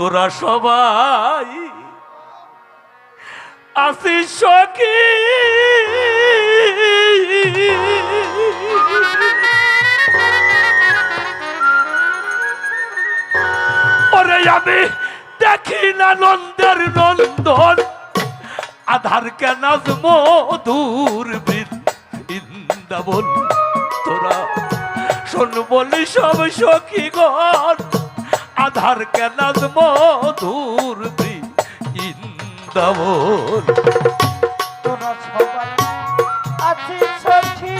তোরা সবাই আসিস সখী ওরে আমি দেখি না নন্দের নন্দন আধার কেন মধুর বৃন্দাবন তোরা শোন বলি সব সখীগণ আধার কেন মধুর বৃন্দাবন তোরা সবাই আছিস সখী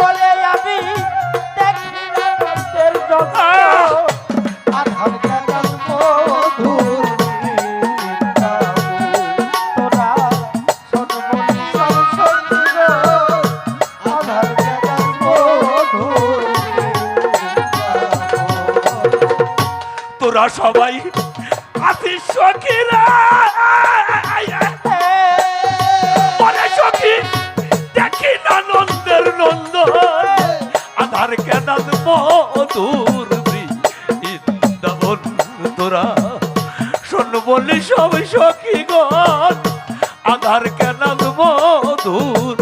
বলে আমি দেখি না নন্দের জগৎ আধার কেন মধুর তোরা শোন বলি সব সখীগণ আধার কেন মধুর তোরা সবাই আসিস সখীরা ওরে সখী দেখি না নন্দের নন্দন আধার কেন মধুর বৃন্দাবন তোরা শোন বলি সব সখীগণ আধার কেন মধুর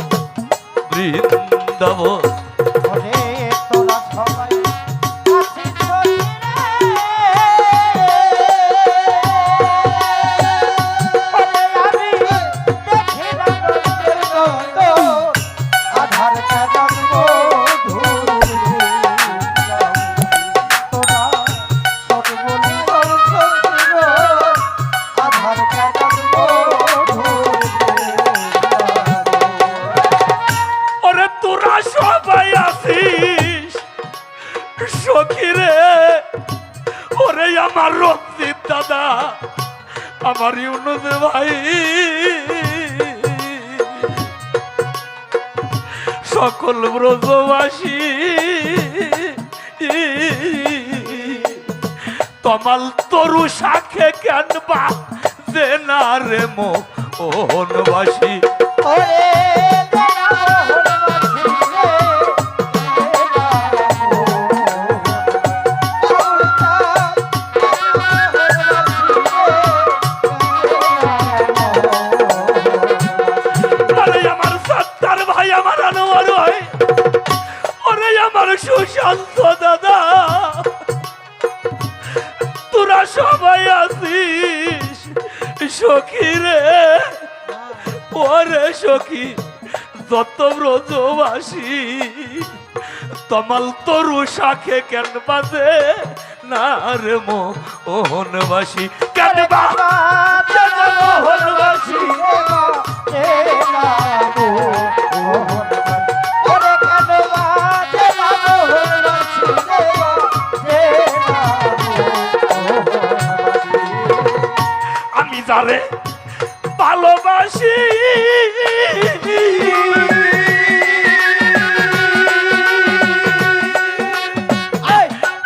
বৃন্দাবন ওরে তোরা সবাই আছিস সখী বলে আমি দেখি না নন্দের নন্দন আধার কেন মধুর তোরা শোন বলি সব সখীগণ আধার কেন মধুর ওরে তোরা সবাই আসিস সখী রে ওরে আমার রঞ্জিত দাদা আমার ইউনুস ভাই সকল ব্রজবাসী তমাল তরু শাখে কেন বা যে না রে মোহনবাসী ওরে দেনা মোহনবাসী রে আরে আমার সত্তার ভাই আমার আনোয়ার ভাই ওরে আমার সুশান্ত দাদা তোরা সবাই আসিস সখী রে ওরে সখী যত ব্রজবাসী তমাল তরু শাখে কেন বাজে না রে মোহনবাসী কেন বাজে না মোহনবাসী আমি যারে ভালোবাসি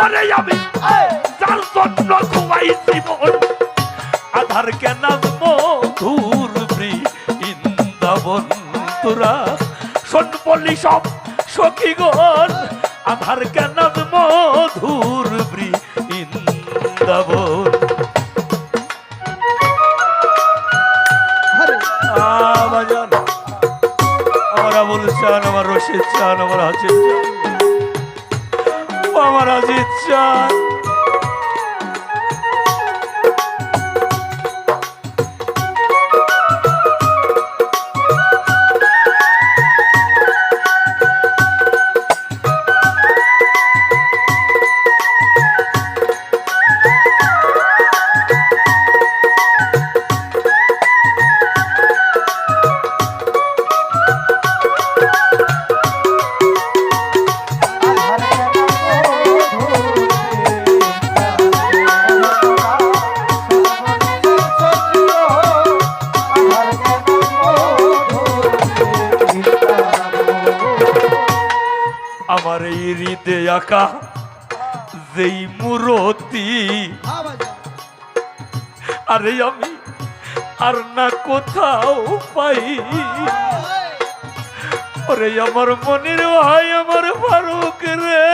ওরে আমি যার জন্য ঘুমাই জীবন আধার কেন মধুর বৃন্দাবন তোরা শোন বলি সব সখীগণ আধার কেন মধুর বৃন্দাবন আমার আবুল চান আমার রশিদ চান আমার হাজির চান আমার আজিজ চান আমার এই হৃদে আঁকা যেই মূরতি আরে আমি আর না কোথাও পাই ওরে আমার মনির ভাই আমার ফারুক রে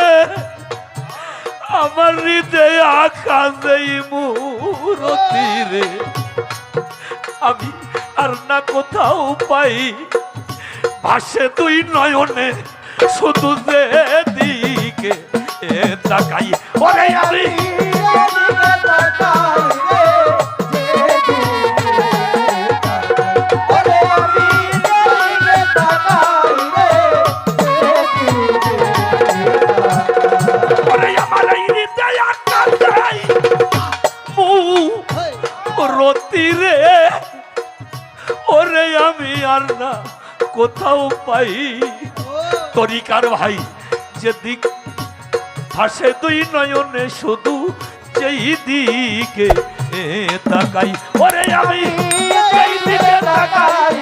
আমার হৃদয়ে আকাশেই মূরতি রে, আমি আর না কোথাও পাই, ভাসে তুই নয়নে শুধু যে দিকে তাকাই। ওরে আমি ওরে আমার এই হৃদয়ে আকাশেই মূরতি রে, ওরে আমি আর না কোথাও পাই, তরিকার ভাই যেদিক ভাসে তুই নয়নে শুধু যেই দিকে তাকাই। ওরে আমি যেই দিকে তাকাই,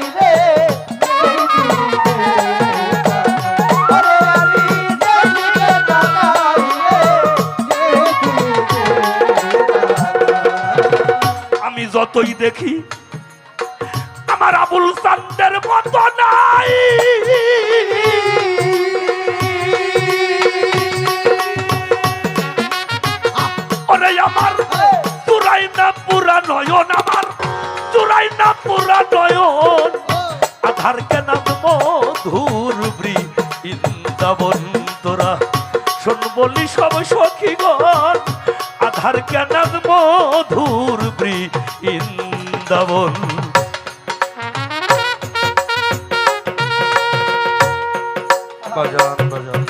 আমি যতই দেখি আমার আবুল চান্দের মতো নাই, ওরে আমার চুরাই না পুরা নয়ন, আমার চুরাই না পুরা নয়ন, আধার কেন মধুর বৃন্দাবন তোরা শোন বলি সব সখীগণ, আধার কেন মধুর বৃন্দাবন। বাজান বাজান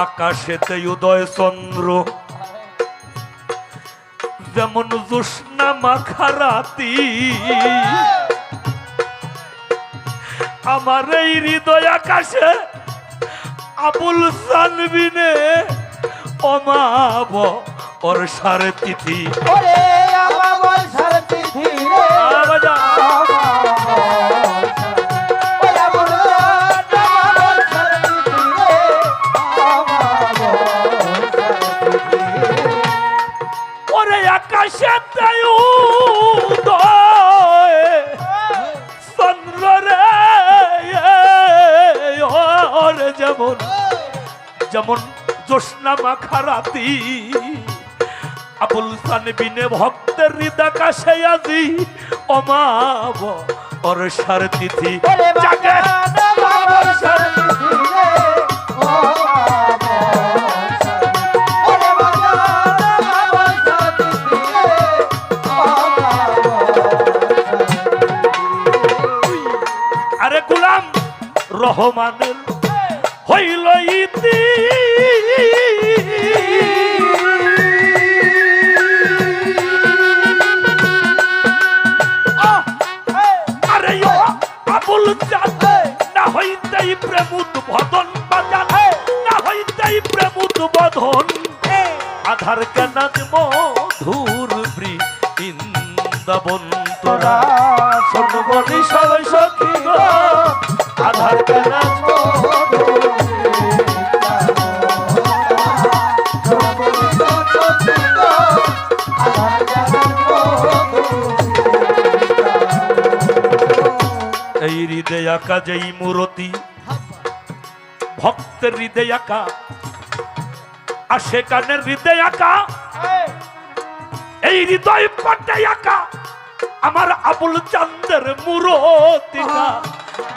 আকাশেতে উদয় চন্দ্র যেমন জ্যোৎস্না মাখা রাতি, আমার এই হৃদয় আকাশে আবুল সানবিনে অমাব ওর সারে তিথি। ওরে আকাশে চন্দ্র রে, ওরে যেমন যেমন জ্যোৎস্না মাখা রাতি, আবুল সানবিনে ভক্তের হৃদাকাশে আজি অমাব ওর সার তিথি। জাগে আরে গোলাম রহমানের হইল ইতি, আরে আবুল চাঁদ না হইতেই প্রেম উদ্বোধন বাজান, না হইতেই প্রেম উদ্বোধন, আধার কেন মধুর বৃন্দাবন তোরা শোন বলি সবাই সখী গো, আধার কেন এই হৃদয় আঁকা যেই মূরতি, ভক্তের হৃদয় আঁকা, আশেকানের হৃদয় আঁকা, এই হৃদয় পটে আঁকা আমার আবুল চাঁদের মূরতিটা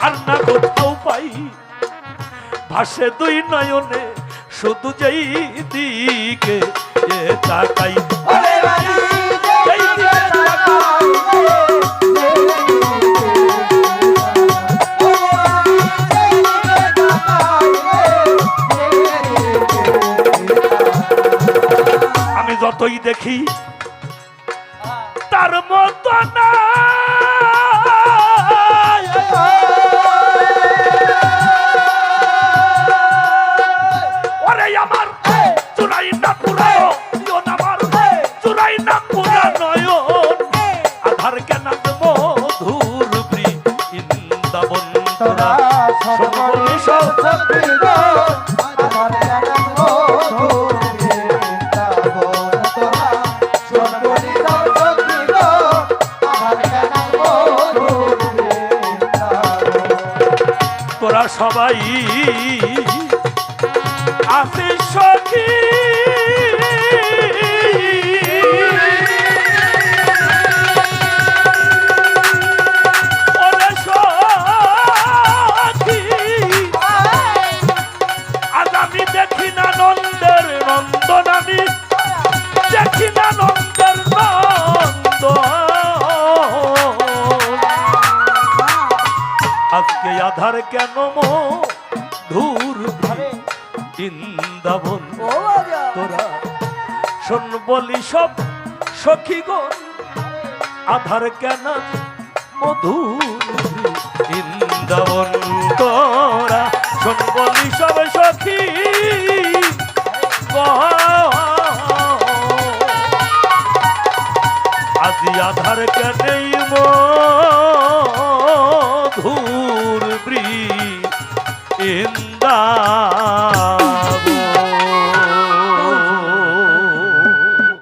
আর না কোথাও পাই, ভাসে দুই নয়নে শুধু যেই দিকে তাকাই। যতই দেখি তার মতো না ওরে আমার চুরাই না পুরানো আমার চুরাই না পুরানো আধার কেন মধুর বৃন্দাবন তোরা সকলি সব সখী গো আধার কেন মধুর বৃন্দাবন তোরা সকলি সব সখী গো আধার কেন মধুর বৃন্দাবন তোরা সবাই আসিস সখী ওরে সখী আজ আমি দেখি না নন্দের নন্দন আমি দেখি না নন্দের নন্দন আজকে আধার কেন মধুর বৃন্দাবন তোরা শোন বলি সব সখীগণ আধার কেন মধুর বৃন্দাবন তোরা শোন বলি সব সখী আজি আধার কেনেই মধুর বৃন্দাবন